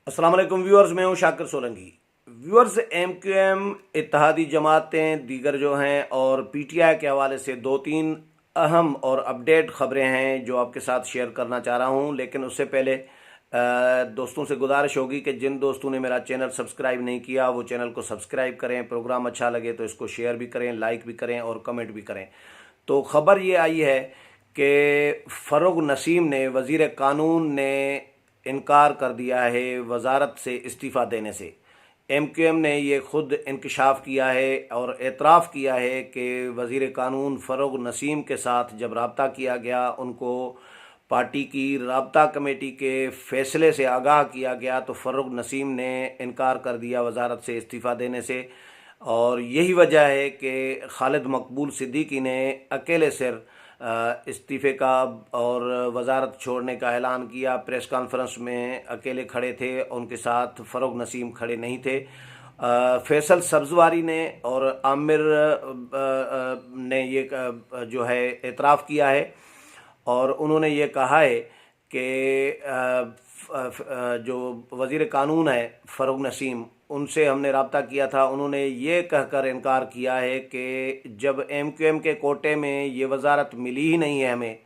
अस्सलाम वालेकुम व्यूअर्स, मैं हूं शाकिर सोलंकी। व्यूअर्स, एमक्यूएम, इत्तेहादी जमातें दीगर जो हैं और पीटीआई के हवाले से दो तीन अहम और अपडेट खबरें हैं जो आपके साथ शेयर करना चाह रहा हूं। लेकिन उससे पहले दोस्तों से गुजारिश होगी कि जिन दोस्तों ने मेरा चैनल सब्सक्राइब नहीं किया वो चैनल को सब्सक्राइब करें। प्रोग्राम अच्छा लगे तो इसको शेयर भी करें, लाइक भी करें और कमेंट भी करें। तो खबर ये आई है कि फ़र्रुख नसीम ने, वज़ीर कानून ने इनकार कर दिया है वजारत से इस्तीफ़ा देने से। एमक्यूएम ने ये खुद इंकशाफ किया है और एतराफ़ किया है कि वज़ीर कानून फ़र्रुख नसीम के साथ जब रब्ता किया गया, उनको पार्टी की राब्ता कमेटी के फ़ैसले से आगाह किया गया, तो फ़र्रुख नसीम ने इनकार कर दिया वजारत से इस्तीफ़ा देने से। और यही वजह है कि खालिद मकबूल सिद्दीकी ने अकेले सिर इस्तीफ़े का और वजारत छोड़ने का ऐलान किया। प्रेस कॉन्फ्रेंस में अकेले खड़े थे, उनके साथ फ़र्रुख नसीम खड़े नहीं थे। फैसल सब्ज़वारी ने और आमिर ने ये जो है एतराफ़ किया है और उन्होंने ये कहा है कि जो वज़ीर कानून है फ़र्रुख नसीम, उनसे हमने रब्ता किया था। उन्होंने ये कहकर इनकार किया है कि जब एमक्यूएम के कोटे में ये वजारत मिली ही नहीं है हमें,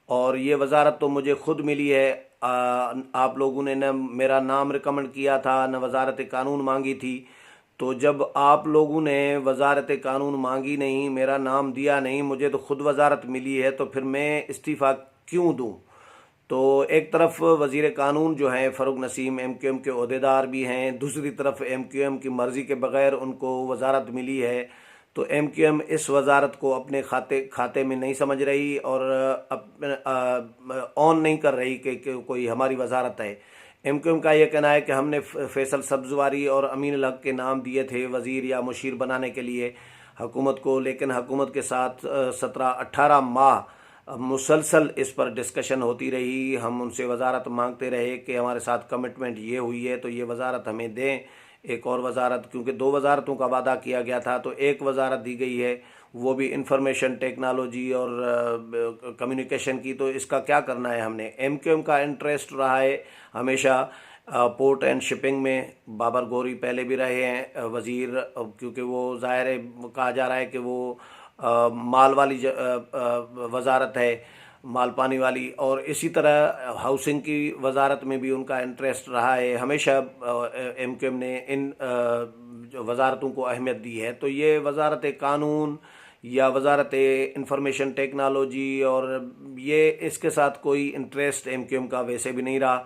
और ये वजारत तो मुझे खुद मिली है। आप लोगों ने न मेरा नाम रिकमेंड किया था, न वजारत कानून मांगी थी। तो जब आप लोगों ने वजारत कानून मांगी नहीं, मेरा नाम दिया नहीं, मुझे तो खुद वजारत मिली है, तो फिर मैं इस्तीफ़ा क्यों दूं? तो एक तरफ वज़ीर कानून जो हैं फ़र्रुख नसीम एमक्यूएम के अहदेदार भी हैं, दूसरी तरफ एमक्यूएम की मर्ज़ी के बग़ैर उनको वजारत मिली है। तो एमक्यूएम इस वजारत को अपने खाते में नहीं समझ रही और ऑन नहीं कर रही कि कोई हमारी वजारत है। एमक्यूएम का ये कहना है कि हमने फैसल सब्ज़वारी और अमीन उल हक के नाम दिए थे वज़ीर या मुशीर बनाने के लिए हुकूमत को, लेकिन हुकूमत के साथ 17-18 माह मुसलसल इस पर डिस्कशन होती रही। हम उनसे वजारत मांगते रहे कि हमारे साथ कमिटमेंट ये हुई है तो ये वजारत हमें दें, एक और वजारत, क्योंकि दो वजारतों का वादा किया गया था तो एक वजारत दी गई है, वो भी इंफॉर्मेशन टेक्नोलॉजी और कम्युनिकेशन की। तो इसका क्या करना है हमने? एमक्यूएम का इंटरेस्ट रहा है हमेशा पोर्ट एंड शिपिंग में। बाबर गौरी पहले भी रहे हैं वज़ीर, क्योंकि वो ज़ाहिर है, कहा जा रहा है कि वो माल वाली वजारत है, माल पानी वाली, और इसी तरह हाउसिंग की वजारत में भी उनका इंटरेस्ट रहा है। हमेशा एमक्यूएम ने इन जो वजारतों को अहमियत दी है। तो ये वजारत कानून या वजारत इंफॉर्मेशन टेक्नोलॉजी, और ये इसके साथ कोई इंटरेस्ट एमक्यूएम का वैसे भी नहीं रहा।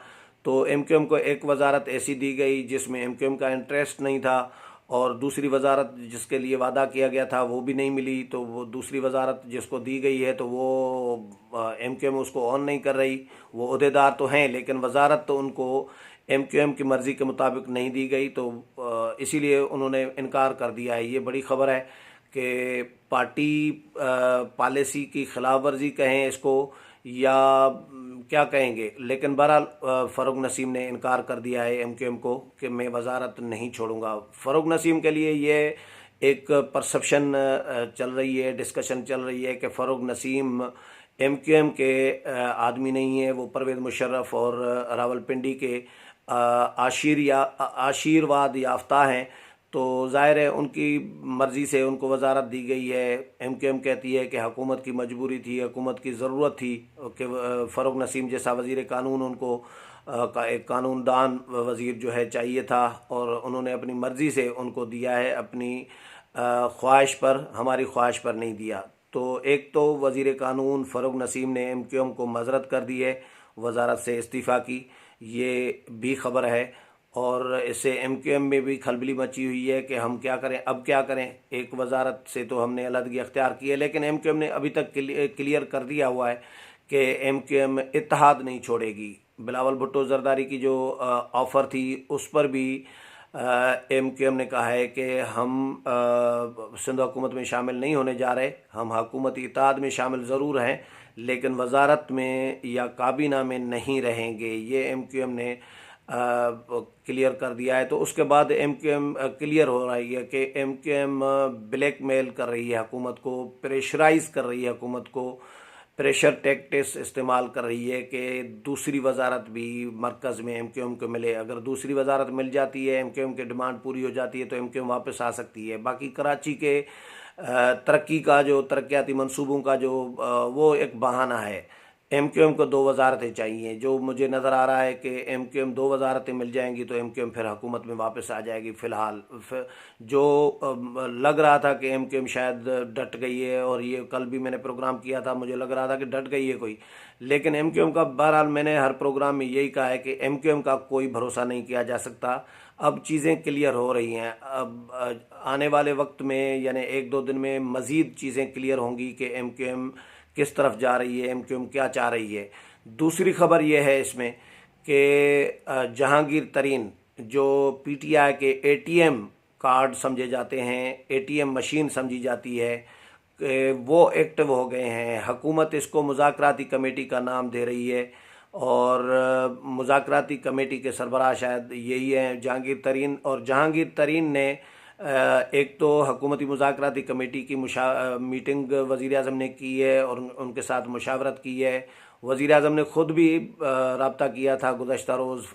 तो एमक्यूएम को एक वजारत ऐसी दी गई जिसमें एमक्यूएम का इंटरेस्ट नहीं था, और दूसरी वजारत जिसके लिए वादा किया गया था वो भी नहीं मिली। तो वो दूसरी वजारत जिसको दी गई है तो वो एमक्यूएम उसको ऑन नहीं कर रही। वो अहदेदार तो हैं लेकिन वजारत तो उनको एमक्यूएम की मर्ज़ी के मुताबिक नहीं दी गई, तो इसीलिए उन्होंने इनकार कर दिया है। ये बड़ी ख़बर है कि पार्टी पॉलिसी की खिलाफ वर्जी कहें इसको या क्या कहेंगे, लेकिन बहरहाल फ़र्रुख नसीम ने इनकार कर दिया है एमक्यूएम को कि मैं वजारत नहीं छोड़ूंगा। फ़र्रुख नसीम के लिए ये एक परसेप्शन चल रही है, डिस्कशन चल रही है कि फ़र्रुख नसीम एमक्यूएम के आदमी नहीं है, वो परवेज़ मुशर्रफ और रावलपिंडी के आशीर्वाद याफ्ता हैं। तो ज़ाहिर है उनकी मर्ज़ी से उनको वजारत दी गई है। एमक्यूएम कहती है कि हुकूमत की मजबूरी थी, हुकूमत की ज़रूरत थी कि फ़र्रुख नसीम जैसा वज़ीर कानून उनको एक कानूनदान वज़ीर जो है चाहिए था, और उन्होंने अपनी मर्ज़ी से उनको दिया है, अपनी ख्वाहिश पर, हमारी ख्वाहिश पर नहीं दिया। तो एक तो वज़ीर कानून फ़र्रुख नसीम ने एमक्यूएम को मज़रत कर दी है वजारत से इस्तीफ़ा की, ये भी ख़बर है। और इससे एमक्यूएम में भी खलबली मची हुई है कि हम क्या करें, अब क्या करें। एक वजारत से तो हमने अलहदगी अख्तियार की है, लेकिन एमक्यूएम ने अभी तक क्लियर कर दिया हुआ है कि एमक्यूएम इत्तेहाद नहीं छोड़ेगी। बिलावल भुट्टो जरदारी की जो ऑफ़र थी उस पर भी एमक्यूएम ने कहा है कि हम सिंध हुकूमत में शामिल नहीं होने जा रहे। हम हुकूमती इत्तेहाद में शामिल ज़रूर हैं लेकिन वजारत में या काबीना में नहीं रहेंगे, ये एमक्यूएम ने क्लियर कर दिया है। तो उसके बाद एमक्यूएम क्लियर हो रही है कि एमक्यूएम ब्लैकमेल कर रही है हुकूमत को, प्रेशराइज कर रही है हुकूमत को प्रेशर टैक्टिक्स इस्तेमाल कर रही है कि दूसरी वजारत भी मरकज़ में एमक्यूएम को मिले। अगर दूसरी वजारत मिल जाती है, एमक्यूएम की डिमांड पूरी हो जाती है, तो एमक्यूएम वापस आ सकती है। बाकी कराची के तरक्की का जो तरक्याती मंसूबों का जो वो एक बहाना है। एमक्यूएम को दो वजारतें चाहिए। जो मुझे नज़र आ रहा है कि एमक्यूएम दो वजारतें मिल जाएंगी तो एमक्यूएम फिर हुकूमत में वापस आ जाएगी। फ़िलहाल जो लग रहा था कि एमक्यूएम शायद डट गई है, और ये कल भी मैंने प्रोग्राम किया था, मुझे लग रहा था कि डट गई है कोई, लेकिन एमक्यूएम का बहरहाल मैंने हर प्रोग्राम में यही कहा है कि एमक्यूएम का कोई भरोसा नहीं किया जा सकता। अब चीज़ें क्लियर हो रही हैं। अब आने वाले वक्त में यानी एक दो दिन में मज़ीद चीज़ें क्लियर होंगी कि एमक्यूएम किस तरफ जा रही है, एमक्यूएम क्या चाह रही है। दूसरी खबर यह है इसमें कि जहांगीर तरीन जो पीटीआई के एटीएम कार्ड समझे जाते हैं, एटीएम मशीन समझी जाती है, वो एक्टिव हो गए हैं। हुकूमत इसको मुज़ाकराती कमेटी का नाम दे रही है, और मुज़ाकराती कमेटी के सरबराह शायद यही हैं जहांगीर तरीन। और जहांगीर तरीन ने एक तो हुकूमती मुज़ाकराती कमेटी की मीटिंग वज़ीर आज़म ने की है और उनके साथ मुशावरत की है। वज़ीर आज़म ने ख़ुद भी रब्ता किया था गुज़श्ता रोज़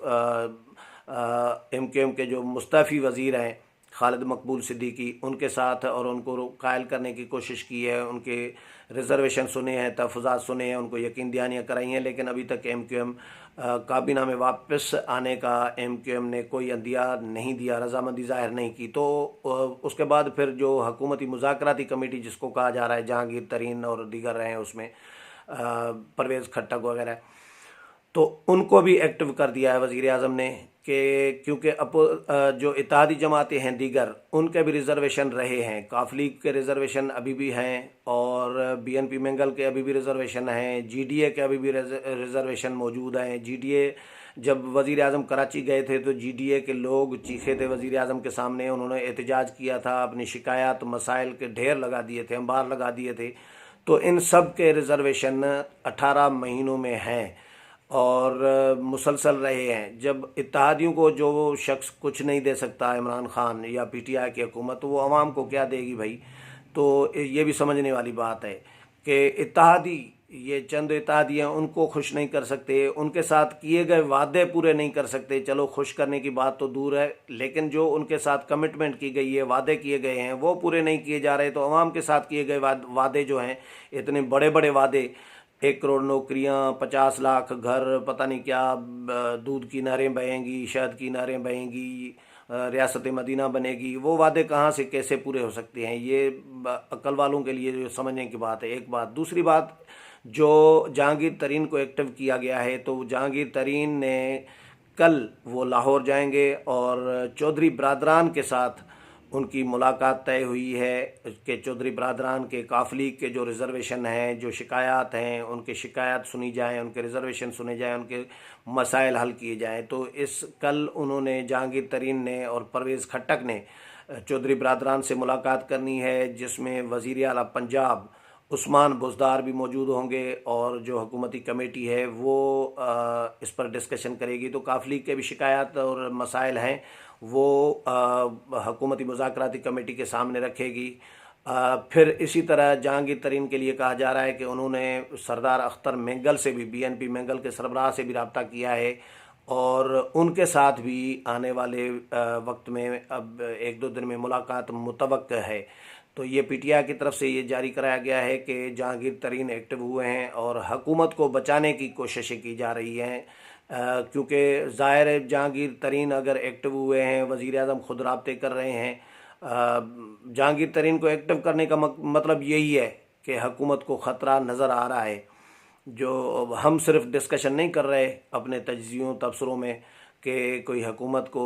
एमक्यूएम के जो मुस्तफ़ी वज़ीर हैं खालिद मकबूल सिद्दीकी, उनके साथ, और उनको कायल करने की कोशिश की है। उनके रिज़र्वेशन सुने हैं, तहफ़्फ़ुज़ात सुने हैं, उनको यकीन दहानियाँ कराई हैं, लेकिन अभी तक एमक्यूएम काबीना में वापस आने का एमक्यूएम ने कोई अंदिया नहीं दिया, रजामंदी ज़ाहिर नहीं की। तो उसके बाद फिर जो हुकूमती मुज़ाकराती कमेटी जिसको कहा जा रहा है, जहांगीर तरीन और दीगर रहे हैं उसमें, परवेज़ खट्टक वगैरह, तो उनको भी एक्टिव कर दिया है वज़ीर आज़म ने कि क्योंकि जो इत्तेहादी जमातें हैं दीगर, उनके भी रिज़र्वेशन रहे हैं। काफ लीग के रिज़र्वेशन अभी भी हैं, और बीएनपी मंगल के अभी भी रिज़र्वेशन हैं, जीडीए के अभी भी रिज़र्वेशन मौजूद हैं। जीडीए जब वज़ीर आज़म कराची गए थे तो जीडीए के लोग चीखे थे वज़ीर आज़म के सामने, उन्होंने एहतजाज किया था, अपनी शिकायत मसाइल के ढेर लगा दिए थे, अंबार लगा दिए थे। तो इन सब के रिज़र्वेशन 18 महीनों में हैं और मुसलसल रहे हैं। जब इत्तेहादियों को जो शख्स कुछ नहीं दे सकता, इमरान खान या पीटीआई की हुकूमत, तो वो आवाम को क्या देगी भाई। तो ये भी समझने वाली बात है कि इत्तेहादी, ये चंद इत्तेहादी हैं, उनको खुश नहीं कर सकते, उनके साथ किए गए वादे पूरे नहीं कर सकते। चलो खुश करने की बात तो दूर है, लेकिन जो उनके साथ कमिटमेंट की गई है, वादे किए गए हैं, वो पूरे नहीं किए जा रहे। तो आवाम के साथ किए गए वादे जो हैं, इतने बड़े बड़े वादे, 1 करोड़ नौकरियां, 50 लाख घर, पता नहीं क्या, दूध की नहरें बहेंगी, शहद की नहरें बहेंगी, रियासत मदीना बनेगी, वो वादे कहाँ से कैसे पूरे हो सकते हैं। ये अक्ल वालों के लिए जो समझने की बात है। एक बात। दूसरी बात, जो जहांगीर तरीन को एक्टिव किया गया है, तो जहांगीर तरीन ने कल वो लाहौर जाएंगे और चौधरी बरदरान के साथ उनकी मुलाकात तय हुई है कि चौधरी बरदरान के काफली के जो रिज़र्वेशन हैं, जो शिकायत हैं, उनकी शिकायत सुनी जाएं, उनके रिज़र्वेशन सुने जाएं, उनके मसाइल हल किए जाएं। तो इस कल उन्होंने, जहांगीर तरीन ने और परवेज़ खट्टक ने चौधरी बरदरान से मुलाकात करनी है, जिसमें वज़ीर आला पंजाब उस्मान बुज़दार भी मौजूद होंगे, और जो हुकूमती कमेटी है वो इस पर डिस्कशन करेगी। तो काफली के भी शिकायत और मसाइल हैं, वो हुकूमती मुज़ाकराती कमेटी के सामने रखेगी। फिर इसी तरह जहांगीर तरीन के लिए कहा जा रहा है कि उन्होंने सरदार अख्तर मेंगल से भी, बीएनपी मेंगल के सरबराह से भी रब्ता किया है, और उनके साथ भी आने वाले वक्त में अब 1-2 दिन में मुलाकात मुतवक्क है। तो ये पीटीआई की तरफ से ये जारी कराया गया है कि जहांगीर तरीन एक्टिव हुए हैं और हुकूमत को बचाने की कोशिशें की जा रही हैं, क्योंकि ज़ाहिर है जहांगीर तरीन अगर एक्टिव हुए हैं, वज़ीर आज़म खुद राब्ते कर रहे हैं। जहांगीर तरीन को एक्टिव करने का मतलब यही है कि हुकूमत को ख़तरा नज़र आ रहा है। जो हम सिर्फ डिस्कशन नहीं कर रहे अपने तज्ज़ियों तबसरों में कि कोई हुकूमत को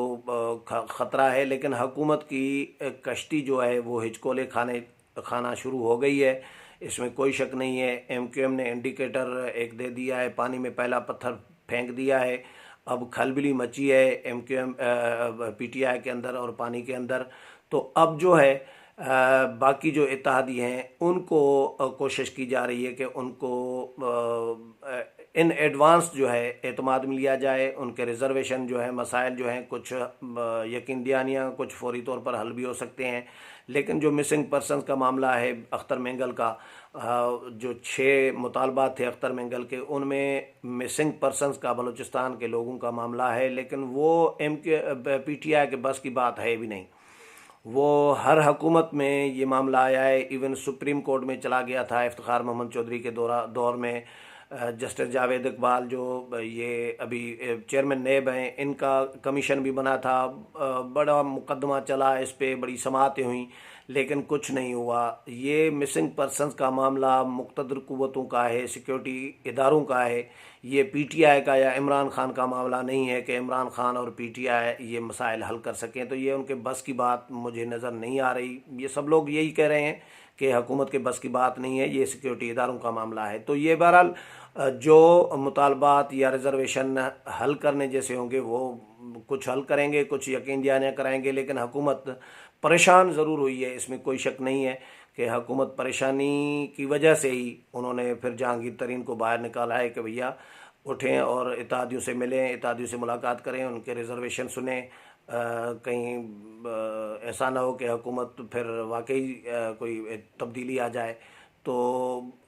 ख़तरा है, लेकिन हुकूमत की कश्ती जो है वो हिचकोले खाना शुरू हो गई है, इसमें कोई शक नहीं है। एमक्यूएम ने इंडिकेटर एक दे दिया है, पानी में पहला पत्थर फेंक दिया है। अब खलबली मची है एमक्यूएम पीटीआई के अंदर और पानी के अंदर। तो अब जो है बाकी जो इत्तेहादी हैं उनको कोशिश की जा रही है कि उनको इन एडवांस जो है एतमाद में लिया जाए, उनके रिजर्वेशन जो है मसाइल जो हैं कुछ यकीन दहानियाँ कुछ फौरी तौर पर हल भी हो सकते हैं। लेकिन जो मिसिंग पर्सनस का मामला है अख्तर मेंगल का, जो 6 मुतालबात थे अख्तर मेंगल के, उनमें मिसिंग पर्सनस का बलूचिस्तान के लोगों का मामला है, लेकिन वो PTI के बस की बात है भी नहीं। वो हर हुकूमत में ये मामला आया है, इवन सुप्रीम कोर्ट में चला गया था इफ्तिखार मोहम्मद चौधरी के दौर में। जस्टिस जावेद इकबाल जो ये अभी चेयरमैन नेब हैं, इनका कमीशन भी बना था, बड़ा मुकदमा चला इस पे, बड़ी समातें हुई, लेकिन कुछ नहीं हुआ। ये मिसिंग पर्सनस का मामला मुक़्तदर कुव्वतों का है, सिक्योरिटी इदारों का है, ये PTI का या इमरान खान का मामला नहीं है कि इमरान खान और PTI ये मसाइल हल कर सकें। तो ये उनके बस की बात मुझे नज़र नहीं आ रही। ये सब लोग यही कह रहे हैं कि हुकूमत के बस की बात नहीं है, ये सिक्योरिटी इदारों का मामला है। तो ये बहरहाल जो मुतालबात या रिजर्वेशन हल करने जैसे होंगे वो कुछ हल करेंगे, कुछ यकीन दहानियाँ कराएंगे, लेकिन हुकूमत परेशान ज़रूर हुई है, इसमें कोई शक नहीं है कि हुकूमत परेशानी की वजह से ही उन्होंने फिर जहांगीर तरीन को बाहर निकाला है कि भैया उठें और इत्तेहादियों से मिलें, इत्तेहादियों से मुलाकात करें, उनके रिजर्वेशन सुने। कहीं ऐसा ना हो कि हुकूमत फिर वाकई कोई तब्दीली आ जाए। तो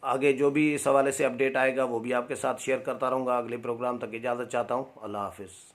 आगे जो भी इस हवाले से अपडेट आएगा वो भी आपके साथ शेयर करता रहूँगा। अगले प्रोग्राम तक इजाज़त चाहता हूँ। अल्लाह हाफिज़।